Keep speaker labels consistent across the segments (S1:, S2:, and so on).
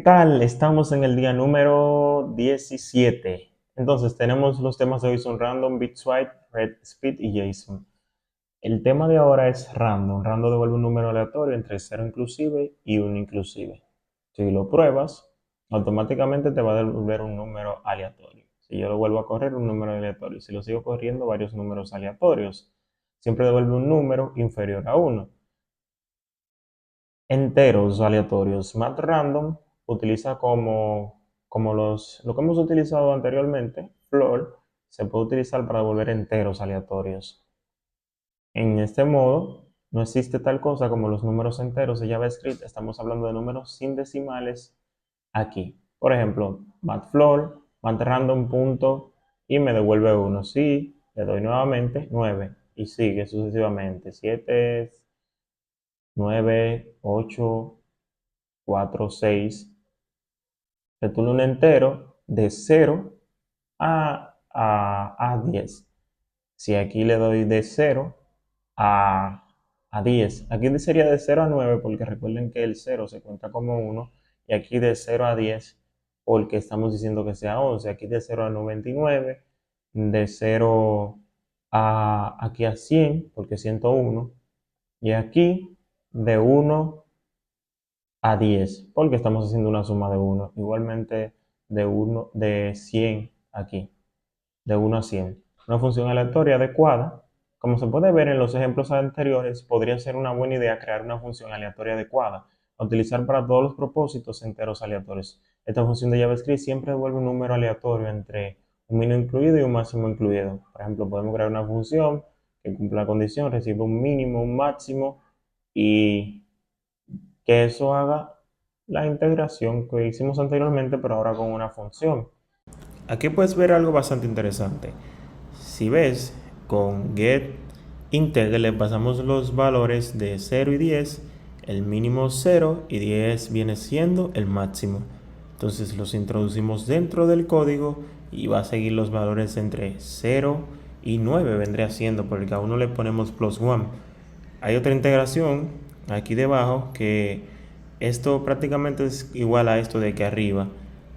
S1: tal? Estamos en el día número 17. Entonces, tenemos los temas de hoy son random, bitswap, red, speed y JSON. El tema de ahora es random. Random devuelve un número aleatorio entre 0 inclusive y 1 inclusive. Si lo pruebas, automáticamente te va a devolver un número aleatorio. Si yo lo vuelvo a correr, un número aleatorio. Si lo sigo corriendo, varios números aleatorios. Siempre devuelve un número inferior a 1. Enteros aleatorios. MathRandom utiliza lo que hemos utilizado anteriormente, floor, se puede utilizar para devolver enteros aleatorios. En este modo, no existe tal cosa como los números enteros de JavaScript, estamos hablando de números sin decimales aquí. Por ejemplo, mathfloor, mathrandom punto y me devuelve 1. Si le doy nuevamente 9 y sigue sucesivamente. 7, 9, 8, 4, 6. Returna un entero de 0 a 10. Si aquí le doy de 0 a, a 10, aquí sería de 0 a 9 porque recuerden que el 0 se cuenta como 1 y aquí de 0 a 10 porque estamos diciendo que sea 11. Aquí de 0 a 99, de 0 aquí a 100 porque 101 y aquí de 1 a 10 porque estamos haciendo una suma de 1. Igualmente de 100 aquí, de 1 a 100. Una función aleatoria adecuada. Como se puede ver en los ejemplos anteriores, podría ser una buena idea crear una función aleatoria adecuada a utilizar para todos los propósitos enteros aleatorios. Esta función de JavaScript siempre devuelve un número aleatorio entre un mínimo incluido y un máximo incluido. Por ejemplo, podemos crear una función que cumpla la condición, recibe un mínimo, un máximo y que eso haga la integración que hicimos anteriormente, pero ahora con una función. Aquí puedes ver algo bastante interesante. Si ves, con getInteger le pasamos los valores de 0 y 10, el mínimo 0 y 10 viene siendo el máximo. Entonces los introducimos dentro del código y va a seguir los valores entre 0 y 9 vendría siendo, porque a uno le ponemos +1. Hay otra integración aquí debajo que esto prácticamente es igual a esto de aquí arriba,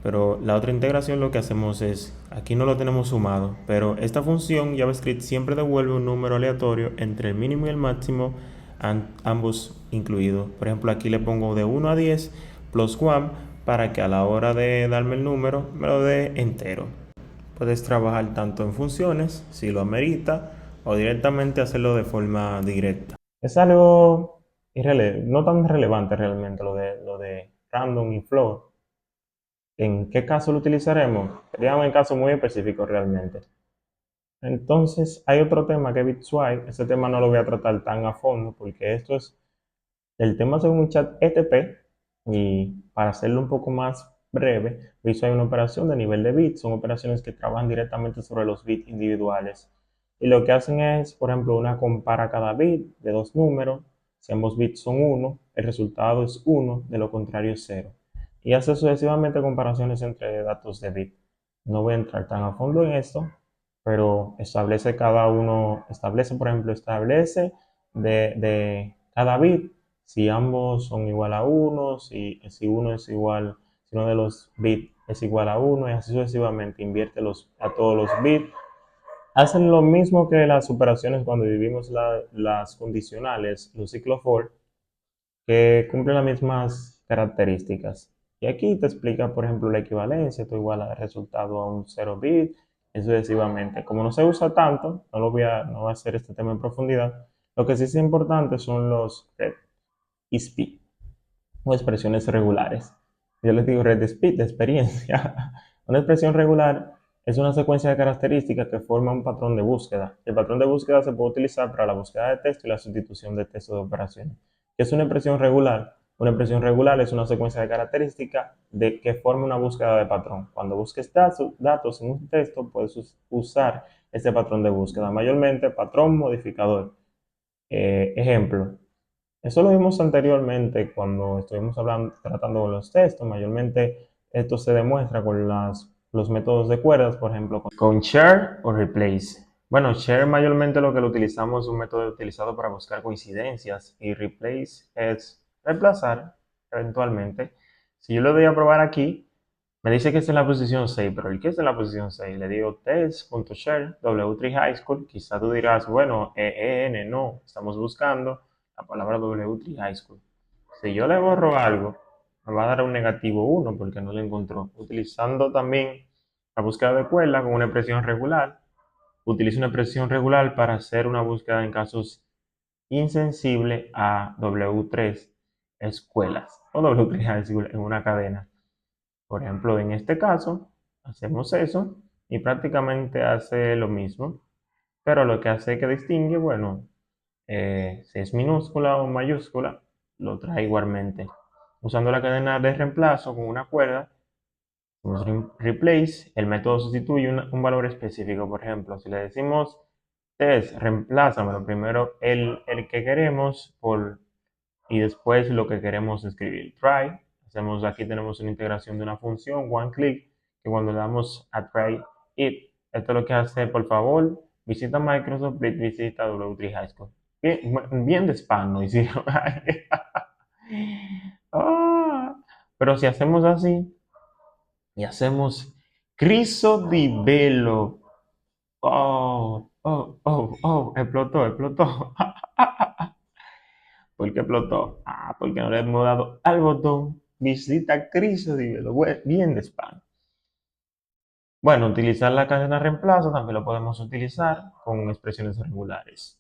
S1: pero la otra integración lo que hacemos es, aquí no lo tenemos sumado, pero esta función JavaScript siempre devuelve un número aleatorio entre el mínimo y el máximo, ambos incluidos. Por ejemplo, aquí le pongo de 1 a 10 +1 para que a la hora de darme el número me lo dé entero. Puedes trabajar tanto en funciones, si lo amerita, o directamente hacerlo de forma directa. Es algo no tan relevante realmente lo de random y float. ¿En qué caso lo utilizaremos? Sería un caso muy específico realmente. Entonces, hay otro tema que es BitSwipe. Ese tema no lo voy a tratar tan a fondo porque esto es el tema según un chat ETP. Y para hacerlo un poco más breve, BitSwipe es una operación de nivel de bits. Son operaciones que trabajan directamente sobre los bits individuales. Y lo que hacen es, por ejemplo, una compara cada bit de dos números. Si ambos bits son 1, el resultado es 1, de lo contrario es 0. Y hace sucesivamente comparaciones entre datos de bit. No voy a entrar tan a fondo en esto, pero establece cada uno, establece, por ejemplo, establece de cada bit si ambos son igual a 1, si uno es igual, si uno de los bits es igual a 1 y así sucesivamente, invierte a todos los bits. Hacen lo mismo que las operaciones cuando vivimos las condicionales, los ciclos for, que cumplen las mismas características. Y aquí te explica, por ejemplo, la equivalencia, esto igual al resultado a un 0 bit, y sucesivamente. Como no se usa tanto, no voy a hacer este tema en profundidad. Lo que sí es importante son los red y speed, o expresiones regulares. Yo les digo red speed de experiencia. Una expresión regular es una secuencia de características que forma un patrón de búsqueda. El patrón de búsqueda se puede utilizar para la búsqueda de texto y la sustitución de texto de operaciones. ¿Qué es una expresión regular? Una expresión regular es una secuencia de características que forma una búsqueda de patrón. Cuando busques datos en un texto, puedes usar este patrón de búsqueda. Mayormente, patrón modificador. Ejemplo, eso lo vimos anteriormente cuando estuvimos tratando con los textos. Mayormente esto se demuestra con los métodos de cuerdas, por ejemplo, con share o replace. Bueno, share mayormente lo que lo utilizamos es un método utilizado para buscar coincidencias y replace es reemplazar eventualmente. Si yo le doy a probar aquí, me dice que es en la posición 6, pero ¿el qué es en la posición 6? Le digo test.share W3 High School. Quizá tú dirás, bueno, EEN, no, estamos buscando la palabra W3 High School. Si yo le borro algo, me va a dar un negativo 1 porque no lo encontró. Utilizando también la búsqueda de cuerda con una expresión regular, utilizo una expresión regular para hacer una búsqueda en casos insensibles a W3 escuelas o W3 High School en una cadena. Por ejemplo, en este caso, hacemos eso y prácticamente hace lo mismo, pero lo que hace que distingue, bueno, si es minúscula o mayúscula, lo trae igualmente. Usando la cadena de reemplazo con una cuerda, replace, el método sustituye un valor específico. Por ejemplo, si le decimos test, reemplázame primero el que queremos y después lo que queremos escribir. Try, hacemos aquí tenemos una integración de una función, one click, que cuando le damos a try it, esto es lo que hace, por favor, visita Microsoft, visita W3 High School. Bien de spam, ¿no? Hicieron. Ah, pero si hacemos así y hacemos Criso di Velo. Oh, explotó, explotó. ¿Por qué explotó? Porque no le hemos dado al botón visita Criso di Velo. Bien de spam. Bueno, utilizar la cadena reemplazo también lo podemos utilizar con expresiones regulares.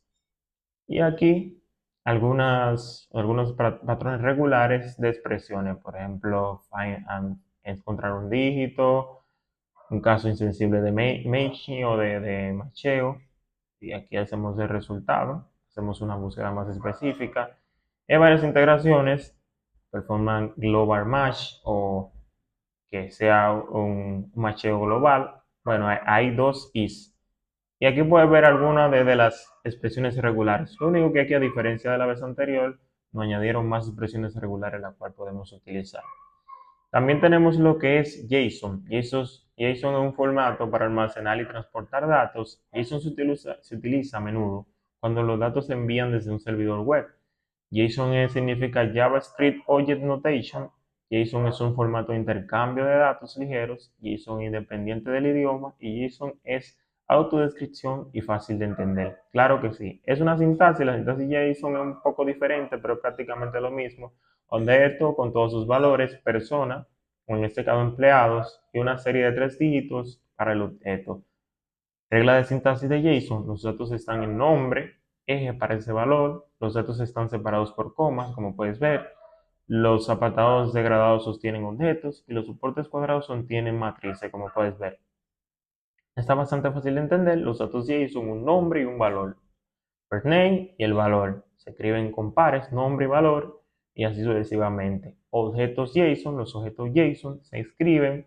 S1: Y aquí algunos patrones regulares de expresiones, por ejemplo, encontrar un dígito, un caso insensible de matching o de macheo, y aquí hacemos el resultado, hacemos una búsqueda más específica. Hay varias integraciones, performan global match o que sea un macheo global. Bueno, hay dos is. Y aquí puedes ver algunas de las expresiones regulares. Lo único que aquí, a diferencia de la vez anterior, nos añadieron más expresiones regulares, las cuales podemos utilizar. También tenemos lo que es JSON. JSON es un formato para almacenar y transportar datos. JSON se utiliza a menudo cuando los datos se envían desde un servidor web. JSON significa JavaScript Object Notation. JSON es un formato de intercambio de datos ligeros. JSON independiente del idioma y JSON es autodescripción y fácil de entender. Claro que sí. Es una sintaxis, la sintaxis JSON es un poco diferente, pero es prácticamente lo mismo. Objeto con todos sus valores, persona, o en este caso empleados, y una serie de 3 dígitos para el objeto. Regla de sintaxis de JSON, los datos están en nombre, eje para ese valor, los datos están separados por comas, como puedes ver, los apartados degradados sostienen objetos y los soportes cuadrados sostienen matrices, como puedes ver. Está bastante fácil de entender, los datos JSON son un nombre y un valor. First name y el valor. Se escriben con pares, nombre y valor, y así sucesivamente. Objetos JSON, los objetos JSON se escriben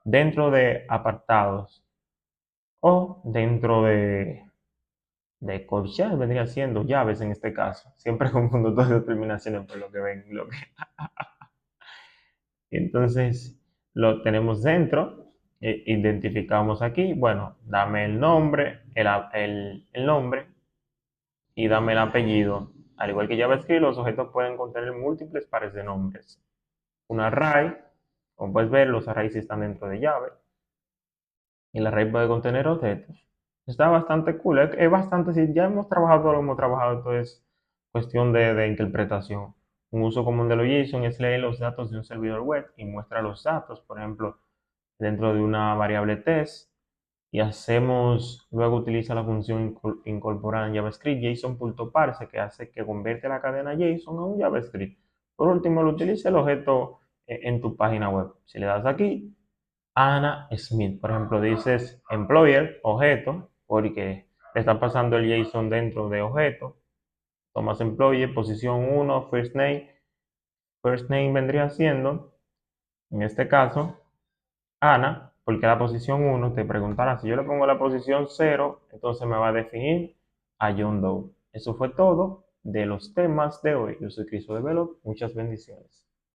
S1: dentro de apartados o dentro de colchas, vendría siendo llaves en este caso. Siempre confundo todas las terminaciones por lo que ven. Entonces lo tenemos dentro, identificamos aquí, bueno, dame el nombre, el nombre, y dame el apellido. Al igual que JavaScript, los objetos pueden contener múltiples pares de nombres. Un array, como puedes ver, los arrays están dentro de llave. Y el array puede contener objetos. Está bastante cool. Es bastante, si ya hemos trabajado todo lo que hemos trabajado, esto es cuestión de interpretación. Un uso común de los JSON es leer los datos de un servidor web y muestra los datos, por ejemplo, dentro de una variable test y luego utiliza la función incorporada en JavaScript, JSON.parse, que hace que convierte la cadena JSON a un JavaScript. Por último, lo utiliza el objeto en tu página web. Si le das aquí, Anna Smith, por ejemplo, dices employer, objeto, porque le está pasando el JSON dentro de objeto. Tomas employer, posición 1, first name. First name vendría siendo, en este caso, Ana, porque la posición 1 te preguntará, si yo le pongo la posición 0, entonces me va a definir a John Doe. Eso fue todo de los temas de hoy. Yo soy Cristo de Velo. Muchas bendiciones.